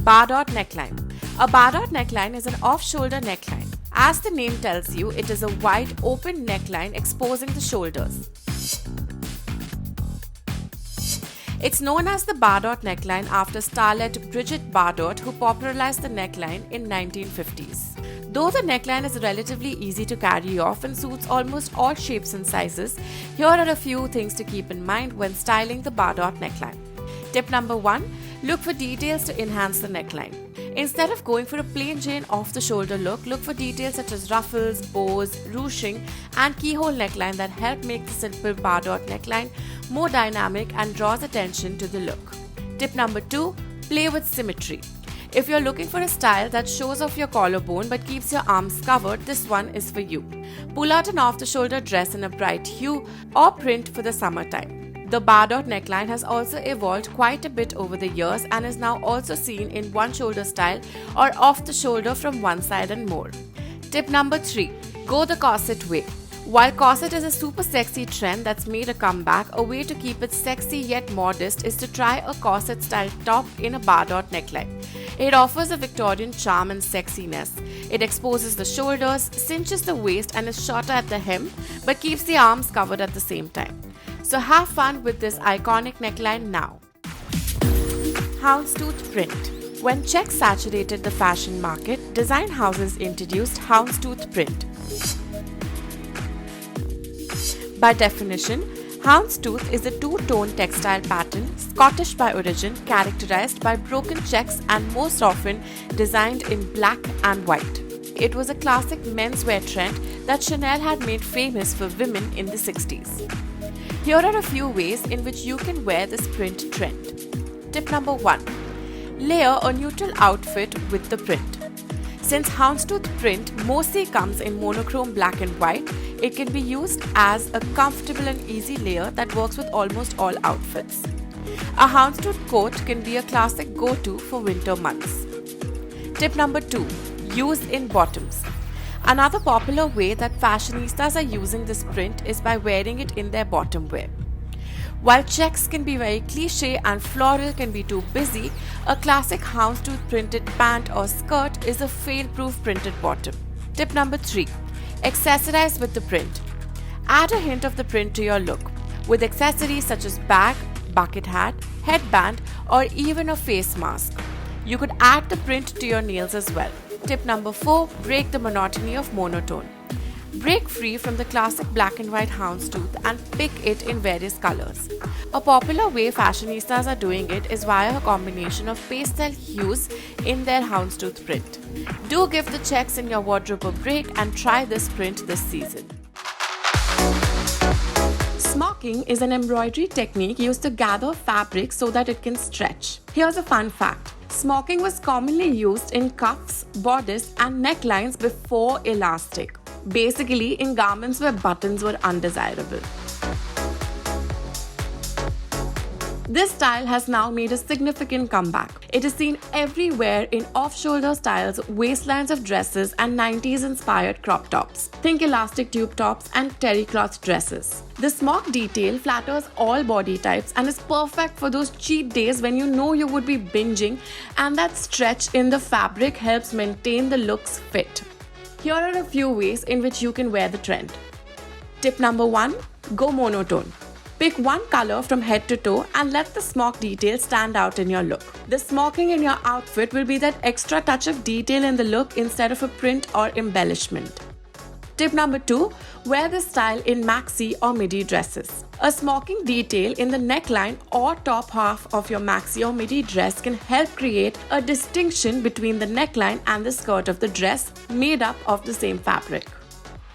Bardot neckline. A Bardot neckline is an off-shoulder neckline. As the name tells you, it is a wide, open neckline exposing the shoulders. It's known as the Bardot neckline after starlet Brigitte Bardot, who popularized the neckline in 1950s. Though the neckline is relatively easy to carry off and suits almost all shapes and sizes, here are a few things to keep in mind when styling the Bardot neckline. Tip number 1. Look for details to enhance the neckline. Instead of going for a plain Jane off-the-shoulder look for details such as ruffles, bows, ruching and keyhole neckline that help make the simple Bardot neckline more dynamic and draws attention to the look. Tip number 2. Play with symmetry. If you're looking for a style that shows off your collarbone but keeps your arms covered, this one is for you. Pull out an off-the-shoulder dress in a bright hue or print for the summertime. The Bardot neckline has also evolved quite a bit over the years and is now also seen in one shoulder style or off the shoulder from one side and more. Tip number 3. Go the corset way. While corset is a super sexy trend that's made a comeback, a way to keep it sexy yet modest is to try a corset style top in a Bardot neckline. It offers a Victorian charm and sexiness. It exposes the shoulders, cinches the waist and is shorter at the hem but keeps the arms covered at the same time. So have fun with this iconic neckline now. Houndstooth print. When checks saturated the fashion market, design houses introduced houndstooth print. By definition, houndstooth is a two-tone textile pattern, Scottish by origin, characterized by broken checks and most often designed in black and white. It was a classic menswear trend that Chanel had made famous for women in the 60s. Here are a few ways in which you can wear this print trend. Tip number 1. Layer a neutral outfit with the print. Since houndstooth print mostly comes in monochrome black and white, it can be used as a comfortable and easy layer that works with almost all outfits. A houndstooth coat can be a classic go-to for winter months. Tip number 2. Use in bottoms. Another popular way that fashionistas are using this print is by wearing it in their bottom wear. While checks can be very cliche and floral can be too busy, a classic houndstooth printed pant or skirt is a fail-proof printed bottom. Tip number 3. Accessorize with the print. Add a hint of the print to your look with accessories such as bag, bucket hat, headband or even a face mask. You could add the print to your nails as well. Tip number 4. Break the monotony of monotone. Break free from the classic black and white houndstooth and pick it in various colors. A popular way fashionistas are doing it is via a combination of pastel hues in their houndstooth print. Do give the checks in your wardrobe a break and try this print this season. Smocking is an embroidery technique used to gather fabric so that it can stretch. Here's a fun fact. Smocking was commonly used in cuffs, bodice and necklines before elastic. Basically in garments where buttons were undesirable. This style has now made a significant comeback. It is seen everywhere in off-shoulder styles, waistlines of dresses and 90s-inspired crop tops. Think elastic tube tops and terry cloth dresses. The smock detail flatters all body types and is perfect for those cheat days when you know you would be binging, and that stretch in the fabric helps maintain the look's fit. Here are a few ways in which you can wear the trend. Tip number 1. Go monotone. Pick one color from head to toe and let the smock detail stand out in your look. The smocking in your outfit will be that extra touch of detail in the look instead of a print or embellishment. Tip number 2. Wear this style in maxi or midi dresses. A smocking detail in the neckline or top half of your maxi or midi dress can help create a distinction between the neckline and the skirt of the dress made up of the same fabric.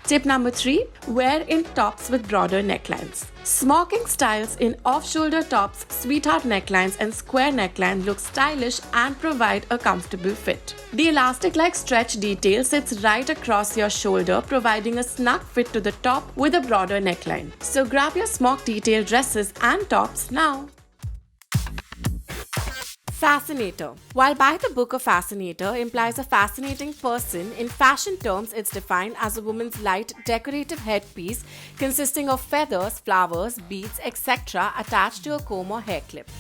Tip number 3. Wear in tops with broader necklines. Smocking styles in off-shoulder tops, sweetheart necklines and square necklines look stylish and provide a comfortable fit. The elastic-like stretch detail sits right across your shoulder, providing a snug fit to the top with a broader neckline. So grab your smock detail dresses and tops now. Fascinator. While by the book a fascinator implies a fascinating person, in fashion terms it's defined as a woman's light decorative headpiece consisting of feathers, flowers, beads, etc. attached to a comb or hair clip.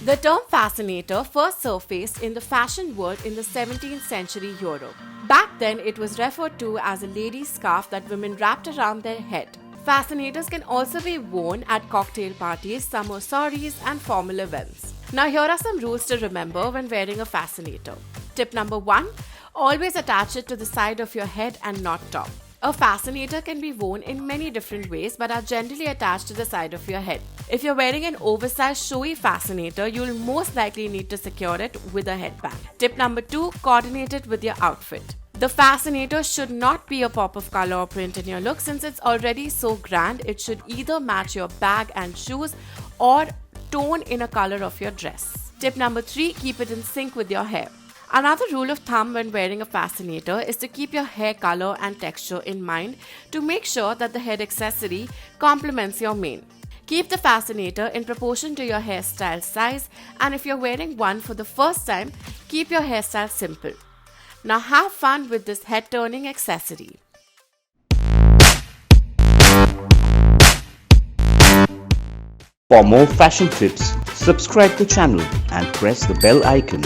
The term fascinator first surfaced in the fashion world in the 17th century Europe. Back then, it was referred to as a lady's scarf that women wrapped around their head. Fascinators can also be worn at cocktail parties, summer soirees, and formal events. Now, here are some rules to remember when wearing a fascinator. Tip number 1: always attach it to the side of your head and not top. A fascinator can be worn in many different ways but are generally attached to the side of your head. If you're wearing an oversized showy fascinator, you'll most likely need to secure it with a headband. Tip number 2: coordinate it with your outfit. The fascinator should not be a pop of color or print in your look since it's already so grand. It should either match your bag and shoes or tone in a color of your dress. Tip number 3: keep it in sync with your hair. Another rule of thumb when wearing a fascinator is to keep your hair color and texture in mind to make sure that the head accessory complements your mane. Keep the fascinator in proportion to your hairstyle size, and if you're wearing one for the first time, keep your hairstyle simple. Now have fun with this head-turning accessory. For more fashion tips, subscribe to the channel and press the bell icon.